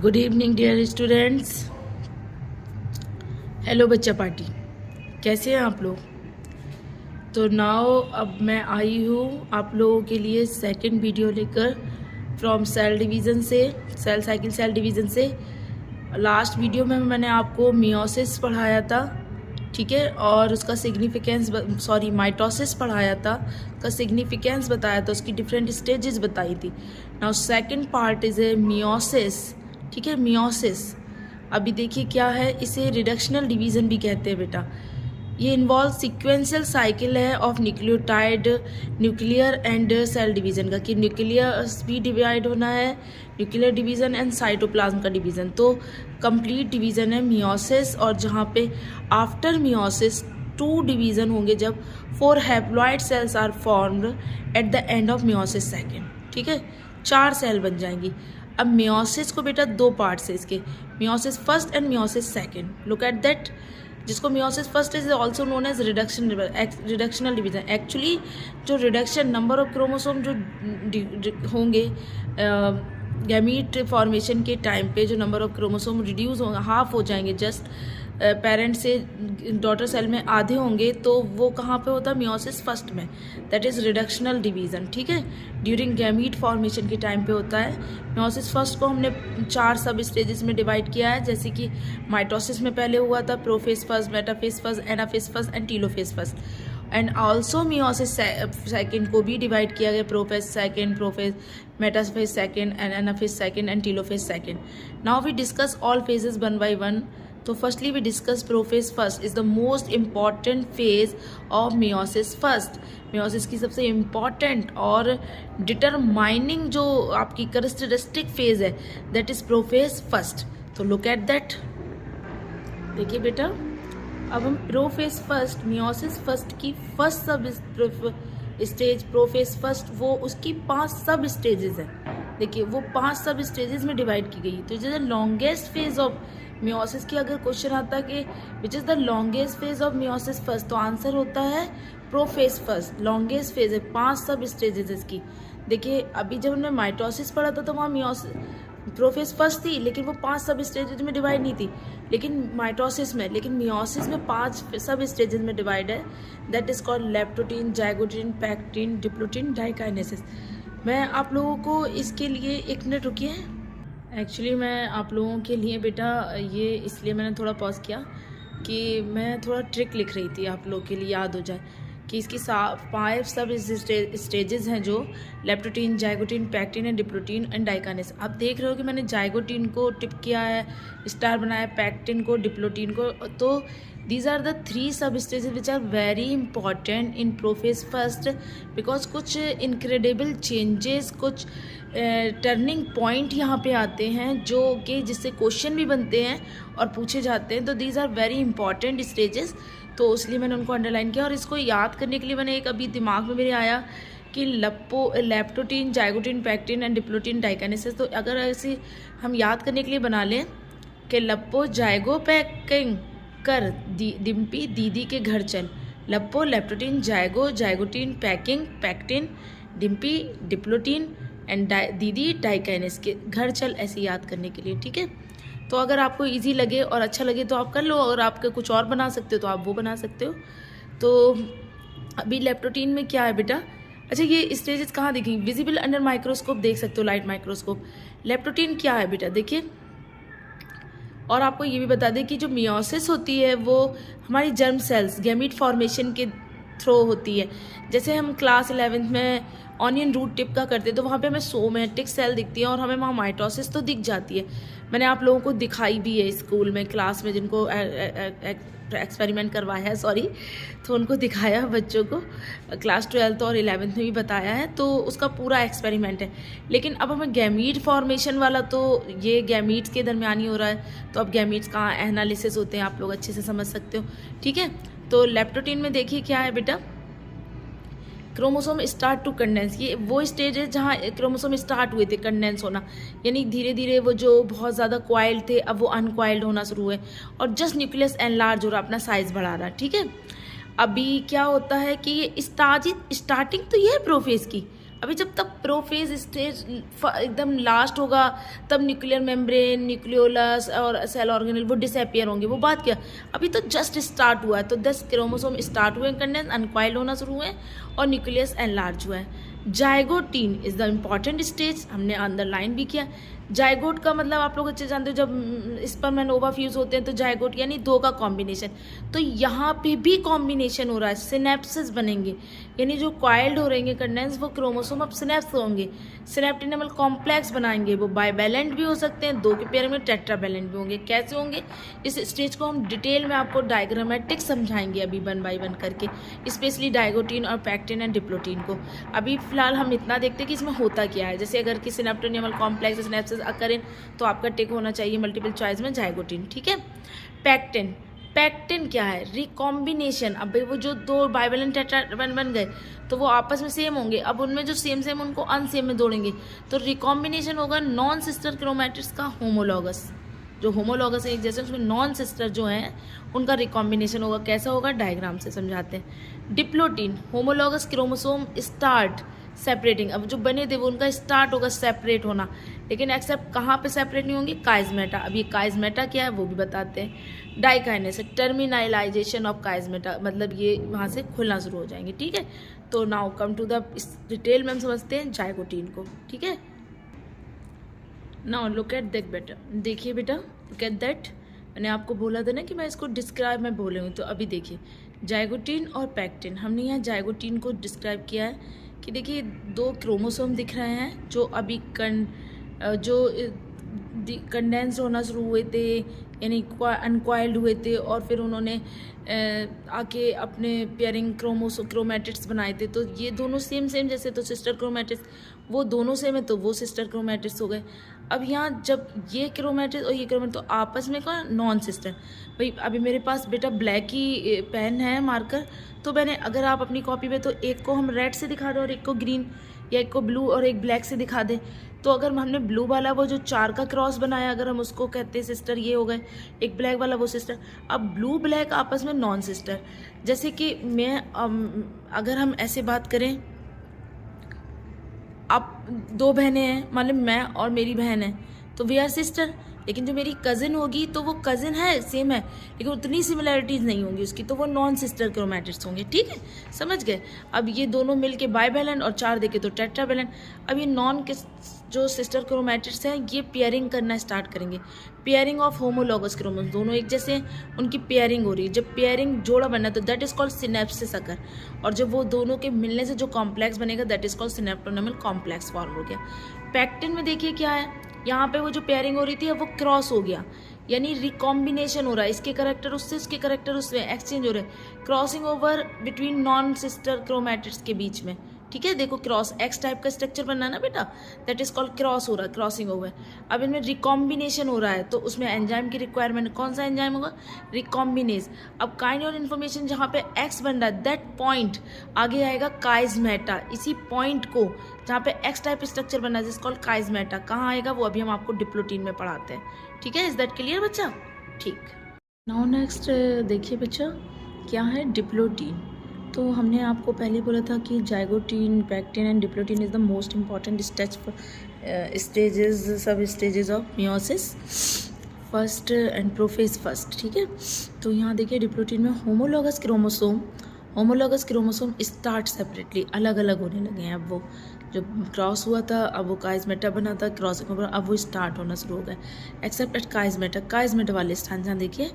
Good evening dear students. Hello बच्चा party, कैसे हैं आप लोग? तो नाउ अब मैं आई हूँ आप लोगों के लिए सेकंड वीडियो लेकर फ्रॉम सेल डिवीज़न से, सेल साइकिल सेल डिवीज़न से। लास्ट वीडियो में मैंने आपको मियोसिस पढ़ाया था, ठीक है, और उसका सिग्निफिकेंस माइटोसिस पढ़ाया था, उसका सिग्निफिकेंस बताया था, उसकी डिफरेंट स्टेजेस बताई थी। Now second part is a meiosis, ठीक है, मियोसिस। अभी देखिए क्या है, इसे रिडक्शनल डिवीज़न भी कहते हैं बेटा। ये इन्वॉल्व सिक्वेंशियल साइकिल है of nucleotide, nuclear and cell division का, कि न्यूक्लियर भी डिवाइड होना है, न्यूक्लियर डिवीज़न एंड साइटोप्लाज्म का डिवीज़न। तो कंप्लीट डिवीज़न है मियोसिस, और जहाँ पे आफ्टर मियोसिस 2 डिवीज़न होंगे जब 4 haploid cells are formed at the end of meiosis second, ठीक है, 4 सेल बन जाएंगी। अब मियोसिस को बेटा 2 पार्ट्स है इसके, meiosis first and meiosis second. Look at that, जिसको meiosis first is also known as reductional division. Actually जो रिडक्शन नंबर ऑफ क्रोमोसोम जो होंगे गैमीट फॉर्मेशन के टाइम पे, जो नंबर ऑफ क्रोमोसोम रिड्यूस होंगे, हाफ हो जाएंगे, जस्ट पेरेंट से डॉटर सेल में आधे होंगे, तो वो कहाँ पे होता है? मियोसिस फर्स्ट में, दैट इज़ रिडक्शनल डिवीज़न, ठीक है, ड्यूरिंग गैमीट फॉर्मेशन के टाइम पे होता है। मियोसिस फर्स्ट को हमने 4 सब स्टेजेस में डिवाइड किया है, जैसे कि माइटोसिस में पहले हुआ था prophase first, metaphase first, anaphase first and telophase first. And also meiosis second को भी डिवाइड किया गया, prophase second, prophase, metaphase second and anaphase second and telophase second. Now we discuss all phases one by one. तो firstly we discuss prophase first is the most important phase of meiosis first. Meiosis की सबसे important और determining जो आपकी characteristic phase है, that is prophase first. तो look at that, देखिए बेटा, अब हम प्रोफेज फर्स्ट, मियोसिस फर्स्ट की फर्स्ट सब स्टेज प्रोफेज फर्स्ट, वो उसकी 5 सब स्टेजेस हैं। देखिए वो 5 सब स्टेजेस में डिवाइड की गई। तो जैसे लॉन्गेस्ट फेज ऑफ मियोसिस की अगर क्वेश्चन आता है कि which is the longest phase of meiosis first, तो आंसर होता है प्रोफेज फर्स्ट, लॉन्गेस्ट फेज है, 5 सब स्टेजेस इसकी। देखिए अभी जब हमने माइटोसिस पढ़ा था तो वहाँ मियोसिस प्रोफेज फर्स्ट थी, लेकिन वो 5 सब स्टेजेस में डिवाइड नहीं थी, लेकिन माइटोसिस में, लेकिन मियोसिस में 5 सब स्टेजेस में डिवाइड है, that is called leptotene, zygotene, pectin, diplotene, diakinesis. मैं आप लोगों को इसके लिए 1 मिनट रुकिए। एक्चुअली मैं आप लोगों के लिए बेटा ये इसलिए मैंने थोड़ा पॉज किया कि मैं थोड़ा ट्रिक लिख रही थी, आप लोगों के लिए याद हो जाए कि इसकी 5 सब स्टेजेस हैं, जो leptotene, zygotene, pachytene and diplotene and diakinesis. आप देख रहे हो कि मैंने जाइगोटीन को टिप किया है, स्टार बनाया, पैक्टीन को, डिप्लोटीन को। तो दीज आर द 3 सब stages which are very important in prophase first, because कुछ इनक्रेडिबल चेंजेस, कुछ टर्निंग पॉइंट यहाँ पे आते हैं जो कि जिससे क्वेश्चन भी बनते हैं और पूछे जाते हैं। तो these are very important stages, तो इसलिए मैंने उनको अंडरलाइन किया। और इसको याद करने के लिए मैंने एक अभी दिमाग में मेरे आया कि leptotene, zygotene, pachytene and diplotene, diakinesis. तो अगर ऐसे हम याद करने के लिए बना लें कि लप्पो जाइगो पैकिंग कर डिम्पी दीदी के घर चल, लप्पो leptotene, zygo, zygotene, packing, pachytene, डिम्पी, डिप्लोटीन एंड दीदी डाइकाइनेस के घर चल, ऐसे याद करने के लिए, ठीक है। तो अगर आपको इजी लगे और अच्छा लगे तो आप कर लो, और आपके कुछ और बना सकते हो तो आप वो बना सकते हो। तो अभी लेप्टोटीन में क्या है बेटा, अच्छा ये स्टेजेस कहाँ दिखेंगी? विजिबल अंडर माइक्रोस्कोप देख सकते हो, लाइट माइक्रोस्कोप। लेप्टोटीन क्या है बेटा, देखिए। और आपको ये भी बता दें कि जो मियोसिस होती है वो हमारी जर्म सेल्स गैमीट फॉर्मेशन के थ्रू होती है। जैसे हम क्लास 11th में ऑनियन रूट टिप का करते हैं, तो वहाँ पे हमें सोमेटिक सेल दिखती है और हमें वहाँ माइटोसिस तो दिख जाती है। मैंने आप लोगों को दिखाई भी है स्कूल में, क्लास में, जिनको एक्सपेरिमेंट करवाया है, सॉरी, तो उनको दिखाया बच्चों को, क्लास 12th और 11th में भी बताया है, तो उसका पूरा एक्सपेरिमेंट है। लेकिन अब हमें गैमीट फॉर्मेशन वाला, तो ये गैमीट्स के दरमियान ही हो रहा है, तो अब गैमीट्स का एनालिसिस होते हैं, आप लोग अच्छे से समझ सकते हो, ठीक है। तो लेप्टोटीन में देखिए क्या है बेटा, क्रोमोसोम स्टार्ट टू कंडेंस, ये वो स्टेज है जहाँ क्रोमोसोम स्टार्ट हुए थे कंडेंस होना, यानी धीरे धीरे वो जो बहुत ज़्यादा क्वाइल्ड थे अब वो अनक्वाइल्ड होना शुरू हुए, और जस्ट न्यूक्लियस एनलार्ज हो रहा, अपना साइज बढ़ा रहा, ठीक है। अभी क्या होता है कि ये स्टार्टिंग तो ये है प्रोफेज की, अभी जब तक प्रोफेज स्टेज एकदम लास्ट होगा तब न्यूक्लियर मेम्ब्रेन, न्यूक्लियोलस और सेल ऑर्गेनेल वो डिसअपियर होंगे, वो बात क्या, अभी तो जस्ट स्टार्ट हुआ है। तो 10 क्रोमोसोम स्टार्ट हुए, कंडेंस अनकॉइल्ड होना शुरू हुए और न्यूक्लियस एनलार्ज हुआ है। Zygotene is the important stage, हमने अंडरलाइन भी किया। जाइगोट का मतलब आप लोग अच्छे जानते हो, जब स्पर्म एंड ओवा फ्यूज होते हैं तो जाइगोट यानी दो का कॉम्बिनेशन। तो यहाँ पे भी कॉम्बिनेशन हो रहा है, सिनेप्सिस बनेंगे, यानी जो कॉइल्ड हो रहेंगे कंडेंस वो क्रोमोसोम अब सिनेप्स होंगे, सिनेप्टिनमल कॉम्प्लेक्स बनाएंगे। वो बाइवैलेंट भी हो सकते हैं, दो के पेयर में टेट्रावैलेंट भी होंगे। कैसे होंगे इस स्टेज को हम डिटेल में आपको डायग्रामेटिक समझाएंगे अभी 1 बाय 1 करके, स्पेशली डायगोटीन और पैक्टिन एंड डिप्लोटीन को। अभी फिलहाल हम इतना देखते हैं कि इसमें होता क्या है। जैसे अगर कि सिनेप्टिनमल कॉम्प्लेक्स सिनेप्सिस अकरें तो आपका टिक होना चाहिए मल्टीपल चॉइस में जाइगोटीन, ठीक है। पैक्टिन, पैक्टिन क्या है, रिकॉम्बिनेशन। अब भाई वो जो दो बाइवैलेंट टेट्रावैलेंट बन गए तो वो आपस में सेम होंगे, अब उनमें जो सेम उनको अनसेम में जोड़ेंगे तो रिकॉम्बिनेशन होगा नॉन सिस्टर क्रोमैटिड्स का होमोलॉगस। जो होमोलॉगस है एक जैसे, उसमें नॉन सिस्टर जो हैं उनका रिकॉम्बिनेशन होगा। कैसा होगा, डायग्राम से समझाते हैं। Diplotene, homologous chromosome start separating, अब जो बने थे वो उनका स्टार्ट होगा सेपरेट होना, लेकिन एक्सेप्ट कहाँ पे सेपरेट नहीं होंगे, काइजमेटा। अब ये काइजमेटा क्या है वो भी बताते हैं। डाइकाइनेस, टर्मिनलाइजेशन ऑफ काइजमेटा, मतलब ये वहाँ से खुलना शुरू हो जाएंगे, ठीक है। तो now come to the detail में हम समझते हैं जाइगोटीन को, ठीक है। नाउ लुक एट दैट बेटा, देखिए बेटा, लुक एट दैट। मैंने आपको बोला था ना कि मैं इसको डिस्क्राइब में बोलूँगी, तो अभी देखिए जाइगोटीन और पैक्टिन। हमने यहाँ जाइगोटीन को डिस्क्राइब किया है कि देखिए दो क्रोमोसोम दिख रहे हैं जो अभी कंडेंस होना शुरू हुए थे, यानी अनकॉइल्ड हुए थे, और फिर उन्होंने आके अपने पेयरिंग क्रोमैटिड्स बनाए थे। तो ये दोनों सेम जैसे, तो सिस्टर क्रोमैटिड्स, वो दोनों सेम है तो वो सिस्टर क्रोमैटिड्स हो गए। अब यहाँ जब ये क्रोमैटिड्स और ये क्रोमैटिड्स तो आपस में कौन, नॉन सिस्टर। भाई अभी मेरे पास बेटा ब्लैक ही पेन है, मार्कर, तो मैंने अगर आप अपनी कॉपी में तो एक को हम रेड से दिखा दें और एक को ग्रीन, या एक को ब्लू और एक ब्लैक से दिखा दें। तो अगर हमने ब्लू वाला वो जो 4 का क्रॉस बनाया, अगर हम उसको कहते हैं सिस्टर, ये हो गए। एक ब्लैक वाला वो सिस्टर। अब ब्लू ब्लैक आपस में नॉन सिस्टर। जैसे कि अगर हम ऐसे बात करें, आप 2 बहनें हैं, मान लो मैं और मेरी बहन है, तो वी आर सिस्टर। लेकिन जो मेरी कज़िन होगी तो वो कज़िन है, सेम है, लेकिन उतनी सिमिलैरिटीज़ नहीं होंगी उसकी, तो वो नॉन सिस्टर क्रोमैटिड्स होंगे, ठीक है, समझ गए। अब ये दोनों मिलके बाइवैलेंट और 4 देखे तो टेट्रावैलेंट। अब ये नॉन जो सिस्टर क्रोमैटिड्स हैं ये पेयरिंग करना स्टार्ट करेंगे। पेयरिंग ऑफ होमोलॉगस क्रोमोसोम, दोनों एक जैसे हैं, उनकी पेयरिंग हो रही है। जब पेयरिंग जोड़ा बनना तो दैट इज कॉल्ड सिनेप्सिस अकर, और जब वो दोनों के मिलने से जो कॉम्प्लेक्स बनेगा that is called synaptonemal complex form हो गया। पैक्टिन में देखिए क्या है, यहाँ पे वो जो पेयरिंग हो रही थी अब वो क्रॉस हो गया, यानी रिकॉम्बिनेशन हो रहा है। इसके करेक्टर उससे, इसके करेक्टर उससे एक्सचेंज हो रहे हैं, crossing over between non sister chromatids के बीच में, ठीक है। देखो क्रॉस एक्स टाइप का स्ट्रक्चर बनना है ना बेटा, दैट इज कॉल्ड क्रॉस हो रहा है, क्रॉसिंग ओवर। अब इनमें रिकॉम्बिनेशन हो रहा है तो उसमें एंजाइम की रिक्वायरमेंट, कौन सा एंजाइम होगा, रिकॉम्बिनेज। अब काइंड और इन्फॉर्मेशन जहाँ पे एक्स बन रहा है दैट पॉइंट आगे आएगा काइजमेटा। इसी पॉइंट को जहाँ पे एक्स टाइप स्ट्रक्चर बनना है जिस कॉल्ड काइजमेटा, कहाँ आएगा वो अभी हम आपको डिप्लोटीन में पढ़ाते हैं, ठीक है। इज दैट क्लियर बच्चा, ठीक। नाउ नेक्स्ट देखिए बच्चा क्या है, डिप्लोटीन। तो हमने आपको पहले बोला था कि zygotene, pachytene and diplotene is the most important stages, सब stages of meiosis first and prophase first, ठीक है। तो यहाँ देखिए डिप्लोटीन में होमोलॉगस क्रोमोसोम स्टार्ट सेपरेटली, अलग अलग होने लगे हैं। अब वो जब क्रॉस हुआ था अब वो काइजमेटा बना था, क्रॉसिंग ओवर, अब वो स्टार्ट होना शुरू हो गया। एक्सेप्ट एट काइजमेटा वाले स्थान जहाँ देखिए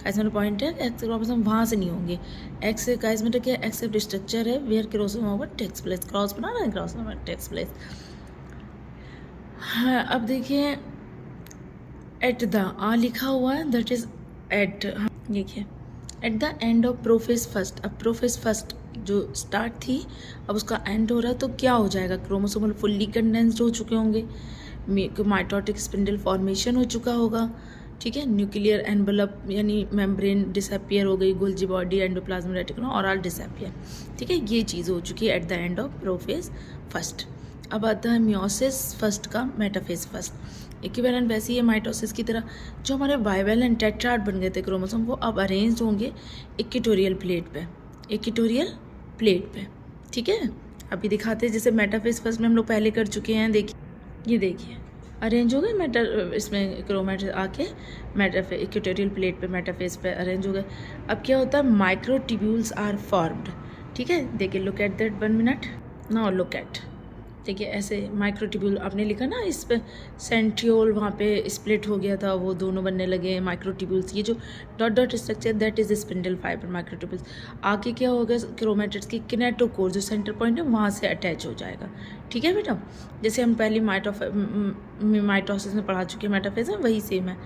काइजमेटा पॉइंट है, एक्स क्रोमोसोम वहाँ से नहीं होंगे। एक्स काइजमेटा क्या, एक्सेप्ट स्ट्रक्चर है where chromosome over takes place, cross बना रहा है, क्रॉस ओवर टेक्स प्लेस। हाँ अब देखिए एट द लिखा हुआ है, दैट इज एट, देखिए eight the end of prophase first. अब प्रोफेज फर्स्ट जो स्टार्ट थी अब उसका एंड हो रहा है तो क्या हो जाएगा, क्रोमोसोमल फुल्ली कंडेंस्ड हो चुके होंगे, माइटोटिक स्पिंडल फॉर्मेशन हो चुका होगा, ठीक है। न्यूक्लियर एनवेलप यानी मेम्ब्रेन डिसअपियर हो गई, गोल्जी बॉडी, एंडोप्लाज्मिक रेटिकुलम और ऑल डिसअपियर, ठीक है। ये चीज़ हो चुकी है eight the end of prophase first. अब आता है मियोसिस फर्स्ट का मेटाफेज फर्स्ट। इक्विवेलेंट वैसे ही है माइटोसिस की तरह, जो हमारे बाइवेलेंट टेट्राड बन गए थे क्रोमोसोम वो अब अरेंज होंगे इक्वेटोरियल प्लेट पे, ठीक है। अभी दिखाते हैं, जैसे मेटाफेज फर्स्ट में हम लोग पहले कर चुके हैं। देखिए ये देखिए अरेंज हो गए इसमें क्रोमेटिड आके मेटाफेज इक्वेटोरियल प्लेट पे मेटाफेज पे अरेंज हो गए। अब क्या होता है, माइक्रोट्यूब्यूल्स आर फॉर्म्ड। ठीक है, देखिए look at that 1 minute now look eight. देखिए ऐसे माइक्रोट्यूब्यूल आपने लिखा ना, इस पे सेंट्रियोल वहाँ पे स्प्लिट हो गया था, वो दोनों बनने लगे हैं माइक्रोट्यूब्यूल्स। ये जो dot dot structure that is spindle fibre microtubules. आगे क्या होगा, क्रोमेटिड्स की किनेटोकोर जो सेंटर पॉइंट है वहाँ से अटैच हो जाएगा। ठीक है बेटा, जैसे हम पहले माइटोसिस में पढ़ा चुके हैं मेटाफेज में, वही सेम है।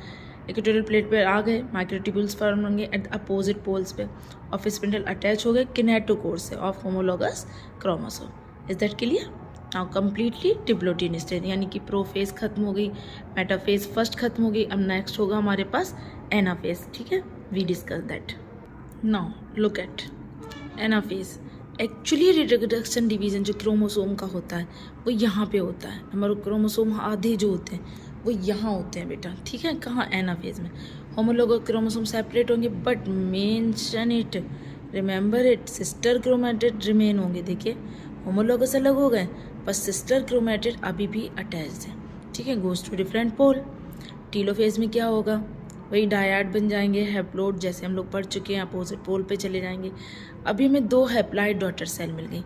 इक्वेटोरियल प्लेट पे आ गए, माइक्रोट्यूब्यूल्स फॉर्म होंगे एट अपोजिट पोल्स पे, ऑफ स्पिंडल अटैच हो गए किनेटोकोर से of homologous chromosome. Is that clear? Now completely diploid stage, यानी कि प्रोफेज खत्म हो गई, मेटाफेज फर्स्ट खत्म हो गई। अब नेक्स्ट होगा हमारे पास एनाफेज। ठीक है, we discuss that. Now look at anaphase. Actually reproduction division जो क्रोमोसोम का होता है वो यहाँ पे होता है। हमारे क्रोमोसोम आधे जो होते हैं वो यहाँ होते हैं बेटा। ठीक है, कहाँ? एनाफेज में। होमोलोगस क्रोमोसोम सेपरेट होंगे, but mention it, remember it, sister chromatid remain होंगे। देखिए होमोलोगस अलग हो गए, पर सिस्टर क्रोमेटिड अभी भी अटैच्ड है। ठीक है, goes to different pole. Telophase में क्या होगा, वही डायड बन जाएंगे, हैप्लोइड जैसे हम लोग पढ़ चुके हैं, अपोजिट पोल पे चले जाएंगे। अभी हमें 2 हैप्लॉइड डॉटर सेल मिल गई।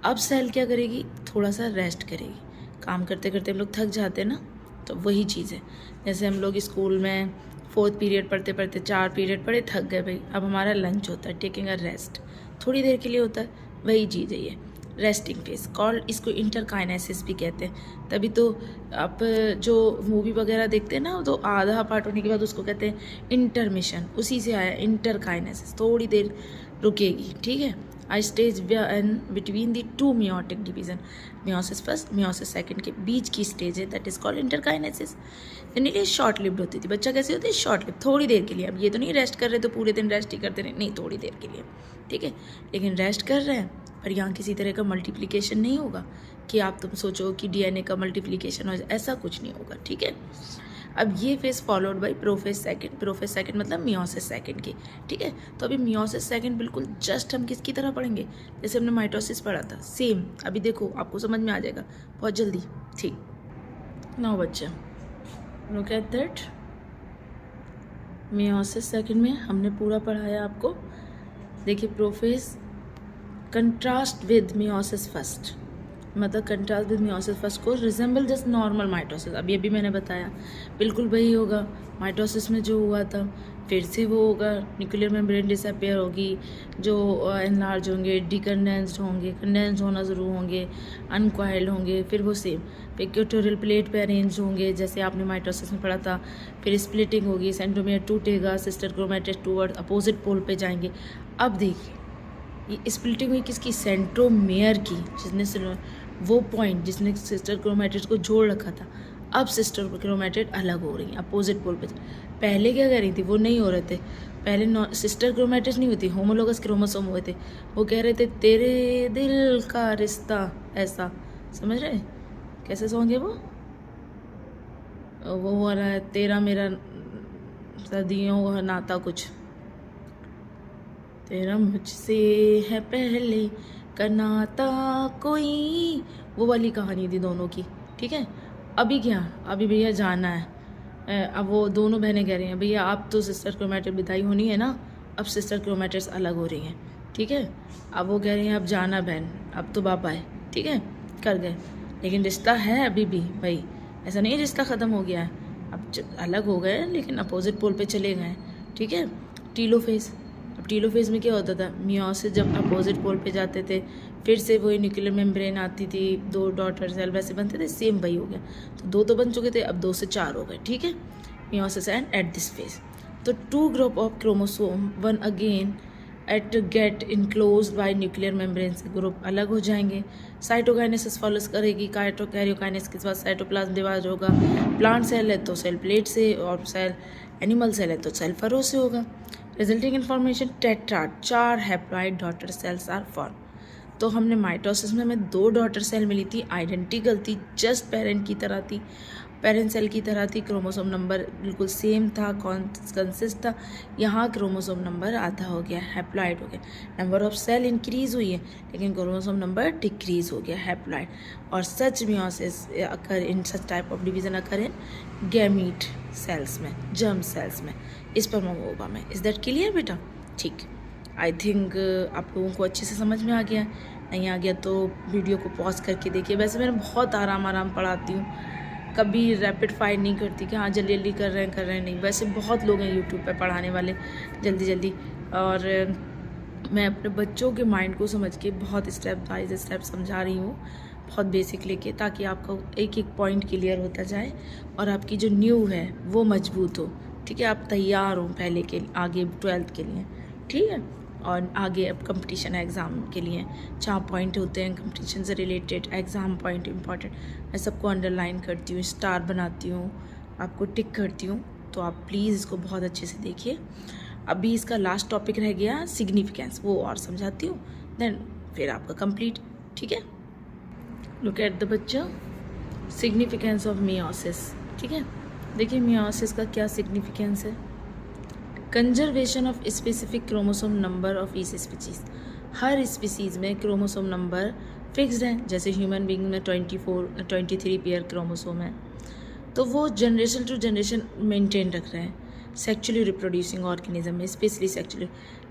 अब सेल क्या करेगी, थोड़ा सा रेस्ट करेगी। काम करते करते हम लोग थक जाते हैं ना, तो वही चीज़ है। जैसे हम लोग स्कूल में 4th पीरियड पढ़ते पढ़ते 4 पीरियड पढ़े, थक गए भाई, अब हमारा लंच होता है, टेकिंग अ रेस्ट, थोड़ी देर के लिए होता है, वही चीज़ है ये रेस्टिंग फेज। कॉल्ड, इसको इंटरकाइनेसिस भी कहते हैं। तभी तो आप जो मूवी वगैरह देखते हैं ना, तो आधा पार्ट होने के बाद उसको कहते हैं इंटरमिशन, उसी से आया इंटरकाइनेसिस, थोड़ी देर रुकेगी। ठीक है, I stage between the 2 meiotic division, meiosis first meiosis second के बीच की स्टेज है, that is called interkinesis. Generally short lived होती थी। बच्चा कैसे होती है, शॉर्ट लिव्ड, थोड़ी देर के लिए। अब ये तो नहीं रेस्ट कर रहे तो पूरे दिन रेस्ट ही करते नहीं, थोड़ी देर के लिए। ठीक है, लेकिन रेस्ट कर रहे हैं, पर यहाँ किसी तरह का मल्टीप्लिकेशन नहीं होगा कि आप तुम सोचो कि डीएनए का मल्टीप्लिकेशन हो जाए, ऐसा कुछ नहीं होगा। ठीक है, अब ये phase followed by prophase second. Prophase second मतलब मियोसिस सेकंड की। ठीक है, तो अभी मियोसिस सेकंड बिल्कुल जस्ट हम किसकी तरह पढ़ेंगे, जैसे हमने माइटोसिस पढ़ा था, सेम। अभी देखो आपको समझ में आ जाएगा बहुत जल्दी। ठीक, नाउ बच्चा look at that. Meiosis second में हमने पूरा पढ़ाया आपको। देखिए prophase contrast with meiosis first, मतलब कंट्रास्ट विद मियोसिस फर्स्ट को रिजेंबल जस्ट नॉर्मल माइटोसिस। अभी मैंने बताया बिल्कुल वही होगा माइटोसिस में जो हुआ था, फिर से वो होगा। न्यूक्लियर मेम्ब्रेन डिसअपेयर होगी, जो एनलार्ज होंगे, डिकंडेंस्ड होंगे, कंडेंस्ड होना ज़रूर होंगे, अनकॉइल्ड होंगे, फिर वो सेम इक्वेटोरियल प्लेट पे अरेंज होंगे जैसे आपने माइटोसिस में पढ़ा था। फिर स्प्लिटिंग होगी, सेंट्रोमियर टूटेगा, sister chromatid toward opposite pole पे जाएंगे। अब देखिए ये स्प्लिटिंग हुई किसकी, सेंट्रोमेयर की, जिसने वो पॉइंट जिसने सिस्टर क्रोमेटिड को जोड़ रखा था। अब सिस्टर क्रोमेटिड अलग हो रही हैं अपोजिट पोल पे। पहले क्या कर रही थी, वो नहीं हो रहे थे। पहले सिस्टर क्रोमेटिड नहीं होती, होमोलोगस क्रोमोसोम हुए थे। वो कह रहे थे तेरे दिल का रिश्ता ऐसा, समझ रहे कैसे सॉन्ग है वो हो रहा है, तेरा मेरा सदियों का नाता, कुछ तेरा मुझसे है पहले का नाता कोई, वो वाली कहानी थी दोनों की। ठीक है, अभी क्या, अभी भैया जाना है। अब वो दोनों बहनें कह रही हैं भैया आप तो सिस्टर क्रोमेटिड विदाई होनी है ना, अब सिस्टर क्रोमेटिड्स अलग हो रही हैं। ठीक है, अब वो कह रही हैं अब जाना बहन, अब तो बाप आए। ठीक है, कर गए, लेकिन रिश्ता है अभी भी भाई, ऐसा नहीं रिश्ता ख़त्म हो गया है। अब अलग हो गए लेकिन अपोजिट पोल पे चले गए। ठीक है, टीलोफेज। अब टीलोफेज में क्या होता था, मियोसिस जब अपोजिट पोल पे जाते थे, फिर से वही न्यूक्लियर मेम्ब्रेन आती थी, 2 डॉटर सेल वैसे बनते थे, सेम वही हो गया। तो 2 तो बन चुके थे, अब 2 से 4 हो गए। ठीक है, meiosis end at this phase तो 2 group of chromosome 1 again at get enclose by nuclear membrane से ग्रुप अलग हो जाएंगे। साइटोकाइनेसिस फॉलोस करेगी, कैरियोकाइनेसिस के बाद साइटोप्लाज्म डिवाइड होगा। प्लांट सेल है तो सेल प्लेट से, और सेल एनिमल सेल है तो सेल फरो से होगा। Resulting information tetrad, 4 haploid daughter cells are form. तो हमने माइटोसिस में हमें 2 डॉटर सेल मिली थी, आइडेंटिकल थी, जस्ट पेरेंट की तरह थी, पेरेंट सेल की तरह थी, क्रोमोसोम नंबर बिल्कुल सेम था, कंसिस्ट था। यहाँ क्रोमोसोम नंबर आधा हो गया, हैप्लॉइड हो गया। नंबर ऑफ सेल इंक्रीज हुई है लेकिन क्रोमोसोम नंबर डिक्रीज हो गया, हैप्लॉइड। और such meiosis occur in such type of division occur in gamete cells में, जर्म सेल्स में, स्पर्म और ओवा में। इज दैट क्लियर बेटा? ठीक, आई थिंक आप लोगों को अच्छे से समझ में आ गया है। नहीं आ गया तो वीडियो को पॉज करके देखिए। वैसे मैं बहुत आराम पढ़ाती हूँ, कभी रैपिड फायर नहीं करती कि हाँ जल्दी जल्दी कर रहे हैं नहीं। वैसे बहुत लोग हैं यूट्यूब पे पढ़ाने वाले जल्दी, और मैं अपने बच्चों के माइंड को समझ के बहुत स्टेप बाय स्टेप समझा रही हूँ, बहुत बेसिक लेके, ताकि आपका एक एक पॉइंट क्लियर होता जाए और आपकी जो न्यू है वो मजबूत हो। ठीक है, आप तैयार हो पहले के आगे 12th के लिए। ठीक है, और आगे अब कंपटीशन है एग्ज़ाम के लिए, 4 पॉइंट होते हैं कंपटीशन से रिलेटेड, एग्ज़ाम पॉइंट इंपॉर्टेंट। मैं सबको अंडरलाइन करती हूँ, स्टार बनाती हूँ, आपको टिक करती हूँ, तो आप प्लीज़ इसको बहुत अच्छे से देखिए। अभी इसका लास्ट टॉपिक रह गया सिग्निफिकेंस, वो और समझाती हूँ, देन फिर आपका कंप्लीट। ठीक है, लुक एट द बच्चा, सिग्निफिकेंस ऑफ मियोसिस। ठीक है, देखिए मियोसिस का क्या सिग्निफिकेंस है। Conservation of specific chromosome number of each species. Her species में क्रोमोसोम नंबर फिक्स्ड है। जैसे ह्यूमन बीइंग में 23 पेयर क्रोमोसोम है, तो वो जनरेशन टू जनरेशन मेंटेन रख रहे हैं। सेक्चुअली रिप्रोड्यूसिंग ऑर्गेनिज्म में स्पेशली सेक्चुअली,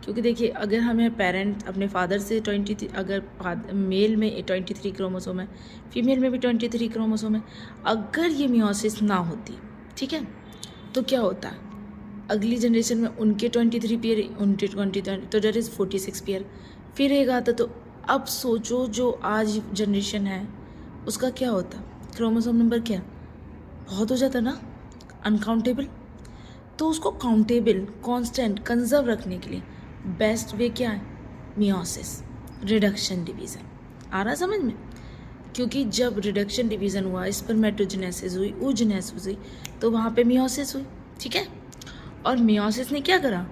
क्योंकि देखिए अगर हमें पेरेंट अपने फादर से 23, अगर मेल में 23 क्रोमोसोम है, फीमेल में भी 23 क्रोमोसोम है, अगर ये मियोसिस ना होती, ठीक है, तो क्या होता है, अगली जनरेशन में उनके 23 पेयर, उनके 20, तो डेट इज़ 46 पेयर फिर एक आता। तो अब सोचो जो आज जनरेशन है उसका क्या होता, क्रोमोसोम नंबर क्या बहुत हो जाता ना, अनकाउंटेबल। तो उसको काउंटेबल, कांस्टेंट, कंजर्व रखने के लिए बेस्ट वे क्या है, मियोसिस, रिडक्शन डिवीज़न। आ रहा समझ में? क्योंकि जब रिडक्शन डिवीज़न हुआ, स्पर्मेटोजेनेसिस हुई, oogenesis हुई, तो वहाँ पे मियोसिस हुई। ठीक है, और मियोसिस ने क्या करा,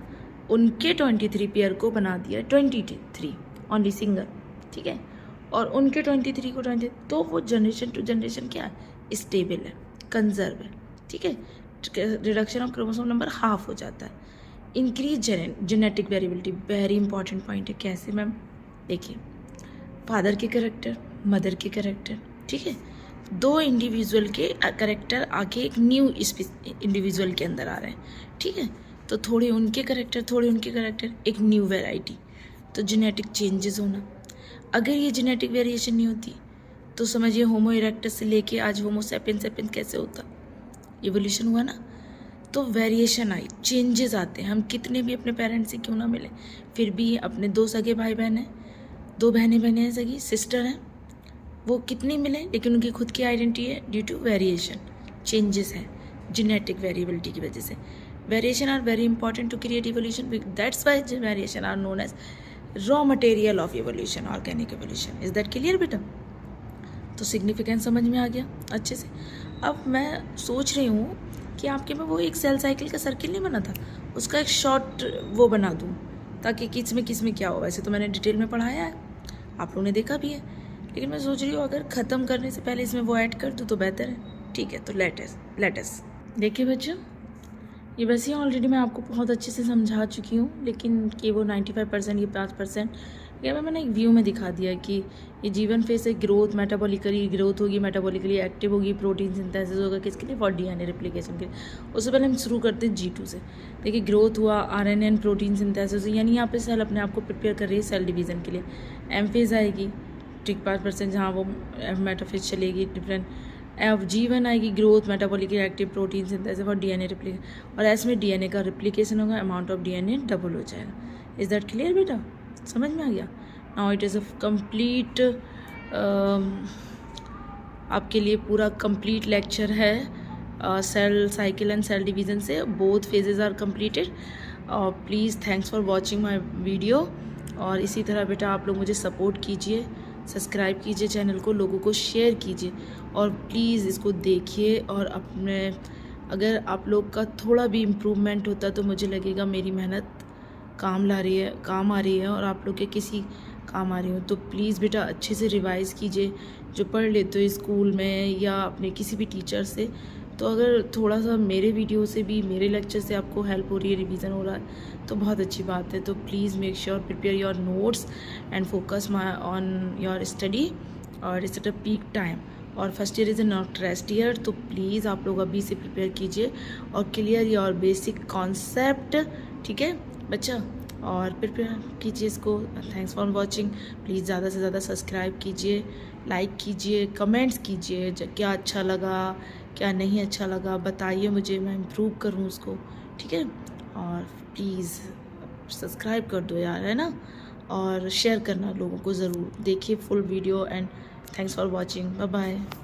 उनके 23 पेयर को बना दिया 23 ओनली सिंगल। ठीक है, और उनके 23 को 20, तो वो जनरेशन टू जनरेशन क्या है, स्टेबल है, कंजर्व है। ठीक है, reduction of chromosome number half हो जाता है। Increase genetic variability, very important point है। कैसे मैम? देखिए, फादर के कैरेक्टर, मदर के कैरेक्टर, ठीक है, 2 इंडिविजुअल के कैरेक्टर आके एक न्यू इंडिविजुअल के अंदर आ रहे हैं। ठीक है, तो थोड़े उनके कैरेक्टर, एक न्यू वैरायटी, तो जेनेटिक चेंजेस होना। अगर ये जेनेटिक वेरिएशन नहीं होती तो समझिए होमो इरेक्टस से लेके आज होमो सैपियंस कैसे होता, इवोल्यूशन हुआ ना। तो वेरिएशन आई, चेंजेस आते हैं। हम कितने भी अपने पेरेंट्स से क्यों ना मिले, फिर भी अपने 2 सगे भाई बहन हैं, 2 बहनें हैं सगी, सिस्टर हैं, वो कितने मिले, लेकिन उनकी खुद की आइडेंटिटी है ड्यू टू वेरिएशन, चेंजेस है जेनेटिक वेरिएबिलिटी की वजह से। Variation are very important to create evolution, that's why variation are known as raw material of evolution, organic evolution. Is that clear बेटा? तो सिग्निफिकेंस समझ में आ गया अच्छे से। अब मैं सोच रही हूँ कि आपके में वो एक सेल साइकिल का सर्किल नहीं बना था, उसका एक शॉर्ट वो बना दूँ, ताकि किस में क्या हो। वैसे तो मैंने डिटेल में पढ़ाया है, आप लोगों ने देखा भी है, लेकिन मैं सोच रही हूँ अगर ख़त्म करने से पहले इसमें वो ऐड कर दूँ तो बेहतर है। ठीक है, तो लेटेस देखिए बच्चों, ये वैसे ही ऑलरेडी मैं आपको बहुत अच्छे से समझा चुकी हूँ, लेकिन कि वो 95%, ये 5%, या मैंने एक व्यू में दिखा दिया कि ये जीवन फेज से ग्रोथ, मेटाबॉलिकली ग्रोथ होगी, मेटाबॉलिकली एक्टिव होगी, प्रोटीन सिंथेसिस होगा, किसके लिए, फॉर डीएनए रेप्लिकेशन के लिए। उससे पहले हम शुरू करते हैं G2 से। देखिए, ग्रोथ हुआ, आरएनए एंड प्रोटीन सिंथेसिस, यानी यहाँ पे सेल अपने आप को प्रिपेयर कर रही है सेल डिवीज़न के लिए। एम फेज आएगी, ठीक 5%, जहाँ वो मेटाफेज चलेगी डिफरेंट। G1 आएगी, growth, metabolically active, protein synthesis और डीएनए रेप्लिकेशन, और ऐसे में डीएनए का रेप्लिकेशन होगा, अमाउंट ऑफ डीएनए डबल हो जाएगा। इज दैट क्लियर बेटा? समझ में आ गया? Now it is a complete, आपके लिए पूरा कंप्लीट लेक्चर है cell cycle and cell division से। Both phases are completed. Please thanks for watching my video, और इसी तरह बेटा आप लोग मुझे सपोर्ट कीजिए, सब्सक्राइब कीजिए चैनल को, लोगों को शेयर कीजिए, और प्लीज़ इसको देखिए। और अपने अगर आप लोग का थोड़ा भी इम्प्रूवमेंट होता तो मुझे लगेगा मेरी मेहनत काम आ रही है, और आप लोग के किसी काम आ रही हो। तो प्लीज़ बेटा अच्छे से रिवाइज़ कीजिए, जो पढ़ लेते हो स्कूल में या अपने किसी भी टीचर से, तो अगर थोड़ा सा मेरे वीडियो से भी, मेरे लेक्चर से आपको हेल्प हो रही है, रिवीजन हो रहा है, तो बहुत अच्छी बात है। तो please make sure prepare your notes and focus on your study और it's at a peak time. और first year is a not rest year, तो प्लीज़ आप लोग अभी से प्रिपेयर कीजिए और क्लियर योर बेसिक कॉन्सेप्ट, ठीक है बच्चा, और प्रिपेयर कीजिए इसको। Thanks for watching. प्लीज़ ज़्यादा से ज़्यादा सब्सक्राइब कीजिए, लाइक कीजिए, कमेंट्स कीजिए, क्या अच्छा लगा क्या नहीं अच्छा लगा बताइए मुझे, मैं इम्प्रूव करूँ उसको, ठीक है। और प्लीज़ सब्सक्राइब कर दो यार, है ना, और शेयर करना लोगों को ज़रूर। देखिए full video and thanks for watching. Bye bye.